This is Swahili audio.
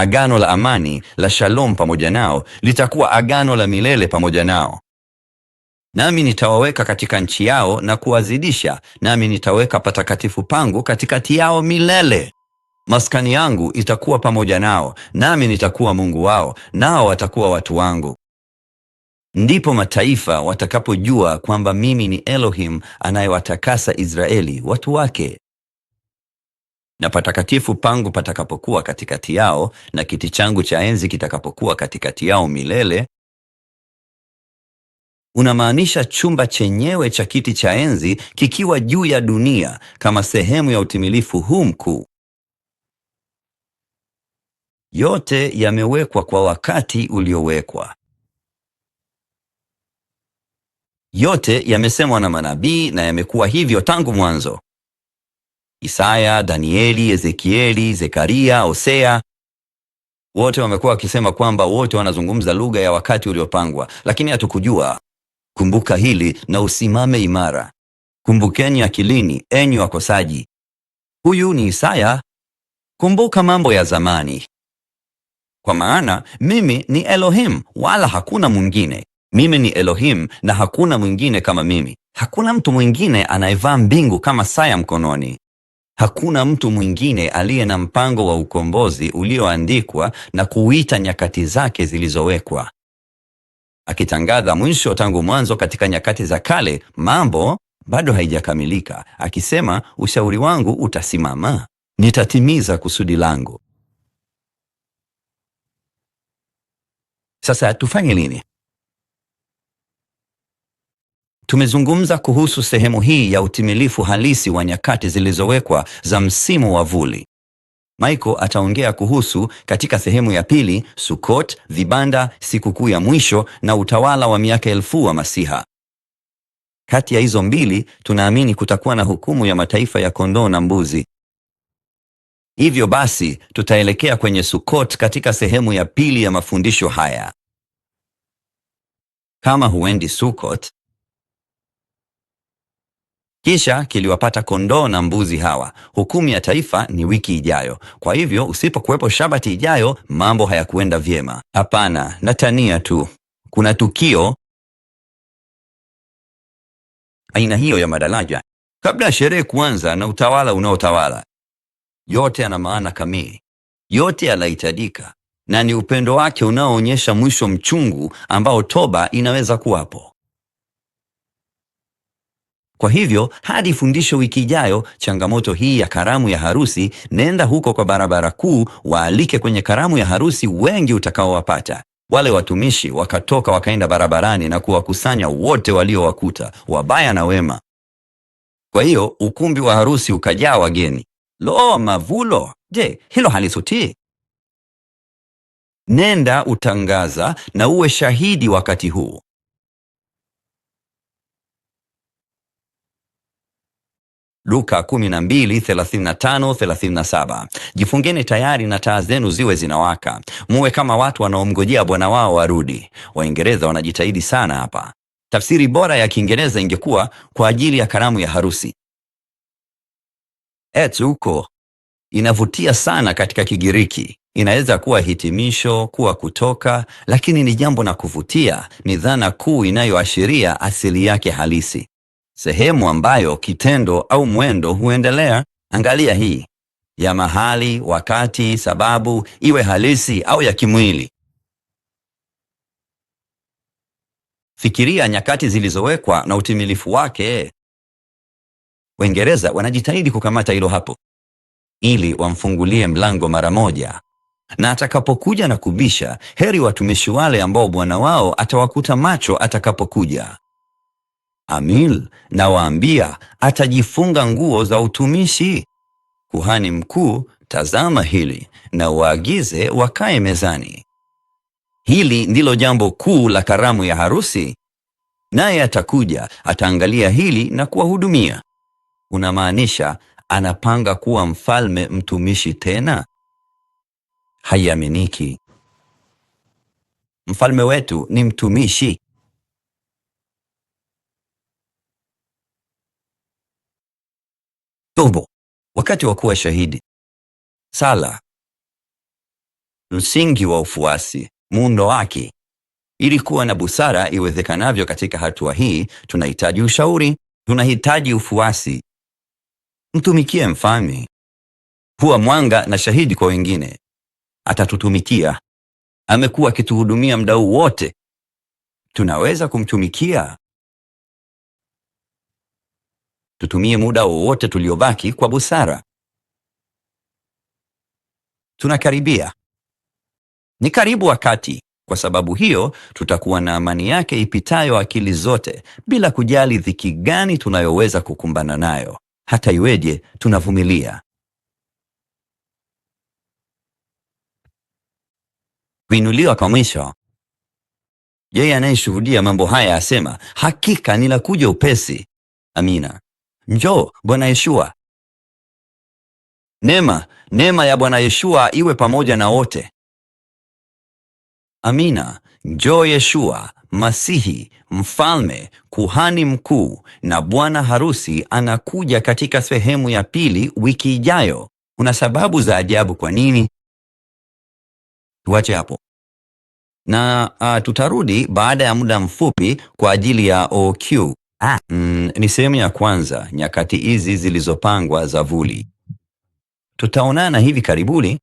agano la amani, la shalom pamoja nao, litakuwa agano la milele pamoja nao. Nami nitawaweka katika nchi yao na kuwazidisha, nami nitaweka patakatifu pangu katikati yao milele. Maskani yangu itakuwa pamoja nao, nami nitakuwa Mungu wao, nao watakuwa watu wangu. Ndipo mataifa watakapojua kwamba mimi ni Elohim anayewatakasa Israeli, watu wake. Na patakatifu pangu patakapokuwa katikati yao, na kiti changu cha enzi kitakapokuwa katikati yao milele. Unamaanisha chumba chenyewe cha kiti cha enzi kikiwa juu ya dunia kama sehemu ya utimilifu huu mkuu. Yote yamewekwa kwa wakati uliowekwa. Yote yamesemwa na manabii na yamekuwa hivyo tangu mwanzo. Isaya, Danieli, Ezekieli, Zekaria, Hosea, wote wamekuwa wakisema kwamba wote wanazungumza lugha ya wakati uliopangwa, lakini hatukujua. Kumbuka hili na usimame imara. Kumbukeni akilini, enyi wakosaji. Huyu ni Isaya. Kumbuka mambo ya zamani. Kwa maana mimi ni Elohim, wala hakuna mwingine. Mimi ni Elohim na hakuna mwingine kama mimi. Hakuna mtu mwingine anayevaa mbingu kama saa ya mkononi. Hakuna mtu mwingine aliye na mpango wa ukombozi ulioandikwa na kuita nyakati zake zilizowekwa, akitangaza mwisho tangu mwanzo katika nyakati za kale, mambo bado haijakamilika, akisema ushauri wangu utasimama, nitatimiza kusudi langu. Sasa tufanye nini? Tumezungumza kuhusu sehemu hii ya utimilifu halisi wa nyakati zilizowekwa za msimu wa vuli. Michael ataongea kuhusu katika sehemu ya pili Sukot, vibanda, sikukuu ya mwisho na utawala wa miaka 1000 wa Masiha. Kati ya hizo mbili tunaamini kutakuwa na hukumu ya mataifa ya kondoo na mbuzi. Hivyo basi tutaelekea kwenye Sukot katika sehemu ya pili ya mafundisho haya. Kama huendi Sukot, kisha kiliwapata kondoo na mbuzi hawa. Hukumu ya taifa ni wiki ijayo. Kwa hivyo usipokuwepo Shabati ijayo, mambo hayakuenda vyema. Hapana, natania tu. Kuna tukio aina hiyo ya madaraja kabla ya sherehe kuanza na utawala unaotawala. Yote yana maana kamili. Yote yanahitajika na ni upendo wake unaoonyesha mwisho mchungu ambao toba inaweza kuwapo. Kwa hivyo, hadi fundisho wiki ijayo, changamoto hii ya karamu ya harusi, nenda huko kwa barabara kuu, waalike kwenye karamu ya harusi wengi utakaowapata. Wale watumishi wakatoka wakaenda barabarani na kuwakusanya wote waliowakuta, wabaya na wema. Kwa hiyo, ukumbi wa harusi ukajaa wageni. Lo, mavulo! Je, hilo halisutii? Nenda utangaza na uwe shahidi wakati huu. Luka 12:35-37. Jifungeni tayari na taa zenu ziwe zinawaka. Muwe kama watu wanaomngojea bwana wao warudi. Waingereza wanajitahidi sana hapa. Tafsiri bora ya Kiingereza ingekuwa kwa ajili ya karamu ya harusi. Etsuko inavutia sana katika Kigiriki. Inaweza kuwa hitimisho, kuwa kutoka, lakini ni jambo na kuvutia. Ni dhana kuu inayoashiria asili yake halisi. Sehemu ambayo kitendo au mwendo huendelea. Angalia hii ya mahali, wakati, sababu, iwe halisi au ya kimwili. Fikiria nyakati zilizowekwa na utimilifu wake. Waingereza wanajitahidi kukamata hilo hapo, ili wamfungulie mlango mara moja. Na atakapokuja na kubisha, heri watumishi wale ambao bwana wao atawakuta macho atakapokuja. Amil, nawaambia, atajifunga nguo za utumishi. Kuhani mkuu, tazama hili na waagize wakae mezani. Hili ndilo jambo kuu la karamu ya harusi. Naye atakuja, ataangalia hili na kuwahudumia. Unamaanisha anapanga kuwa mfalme mtumishi tena? Haiaminiki. Mfalme wetu ni mtumishi. Tobo, wakati wa kuwa shahidi. Sala. Msingi wa ufuasi, muundo wake. Ili kuwa na busara iwezekanavyo katika hatua hii, tunahitaji ushauri, tunahitaji ufuasi. Mtumikie mfalme. Kuwa mwanga na shahidi kwa wengine. Atatutumikia. Amekuwa akituhudumia muda wote. Tunaweza kumtumikia. Tutumie muda wowote tuliobaki kwa busara. Tunakaribia. Ni karibu wakati. Kwa sababu hiyo, tutakuwa na amani yake ipitayo akili zote, bila kujali dhiki gani tunayoweza kukumbana nayo. Hata iweje, tunavumilia. Kuinuliwa kwa mwisho. Yeye anayeshuhudia mambo haya asema, hakika ninakuja upesi. Amina. Njoo Bwana Yeshua. Neema ya Bwana Yeshua iwe pamoja na wote. Amina. Njoo Yeshua, Masihi, Mfalme, Kuhani Mkuu na bwana harusi anakuja katika sehemu ya pili wiki ijayo. Kuna sababu za ajabu kwa nini? Tuache hapo. Na tutarudi baada ya muda mfupi kwa ajili ya OQ. Ni sehemu ya kwanza, nyakati hizi zilizopangwa za vuli. Tutaonana hivi karibuni.